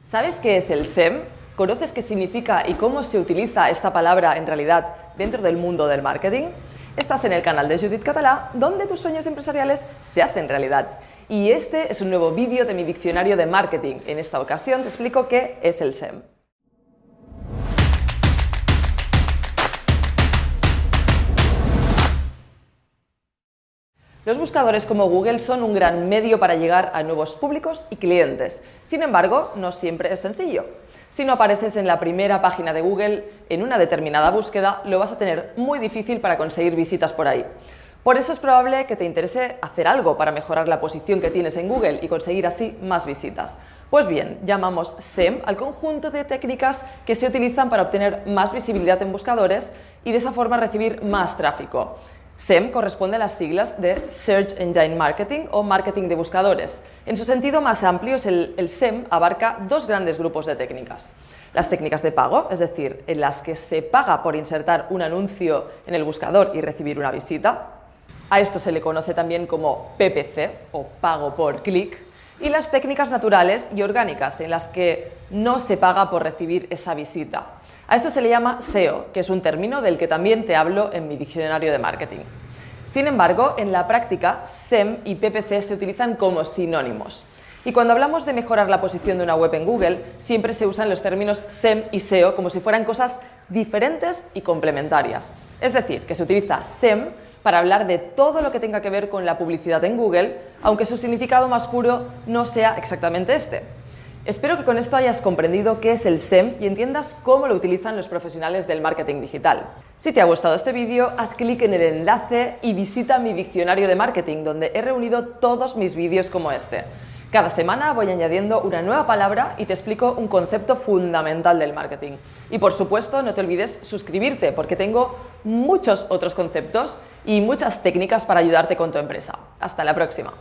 ¿Sabes qué es el SEM? ¿Conoces qué significa y cómo se utiliza esta palabra en realidad dentro del mundo del marketing? Estás en el canal de Judit Català, donde tus sueños empresariales se hacen realidad. Y este es un nuevo vídeo de mi diccionario de marketing. En esta ocasión te explico qué es el SEM. Los buscadores como Google son un gran medio para llegar a nuevos públicos y clientes. Sin embargo, no siempre es sencillo. Si no apareces en la primera página de Google en una determinada búsqueda, lo vas a tener muy difícil para conseguir visitas por ahí. Por eso es probable que te interese hacer algo para mejorar la posición que tienes en Google y conseguir así más visitas. Pues bien, llamamos SEM al conjunto de técnicas que se utilizan para obtener más visibilidad en buscadores y de esa forma recibir más tráfico. SEM corresponde a las siglas de Search Engine Marketing o Marketing de buscadores. En su sentido más amplio, el SEM abarca dos grandes grupos de técnicas. Las técnicas de pago, es decir, en las que se paga por insertar un anuncio en el buscador y recibir una visita. A esto se le conoce también como PPC o pago por clic. Y las técnicas naturales y orgánicas, en las que no se paga por recibir esa visita. A esto se le llama SEO, que es un término del que también te hablo en mi diccionario de marketing. Sin embargo, en la práctica, SEM y PPC se utilizan como sinónimos. Y cuando hablamos de mejorar la posición de una web en Google, siempre se usan los términos SEM y SEO como si fueran cosas diferentes y complementarias. Es decir, que se utiliza SEM para hablar de todo lo que tenga que ver con la publicidad en Google, aunque su significado más puro no sea exactamente este. Espero que con esto hayas comprendido qué es el SEM y entiendas cómo lo utilizan los profesionales del marketing digital. Si te ha gustado este vídeo, haz clic en el enlace y visita mi diccionario de marketing, donde he reunido todos mis vídeos como este. Cada semana voy añadiendo una nueva palabra y te explico un concepto fundamental del marketing. Y por supuesto, no te olvides suscribirte, porque tengo muchos otros conceptos y muchas técnicas para ayudarte con tu empresa. Hasta la próxima.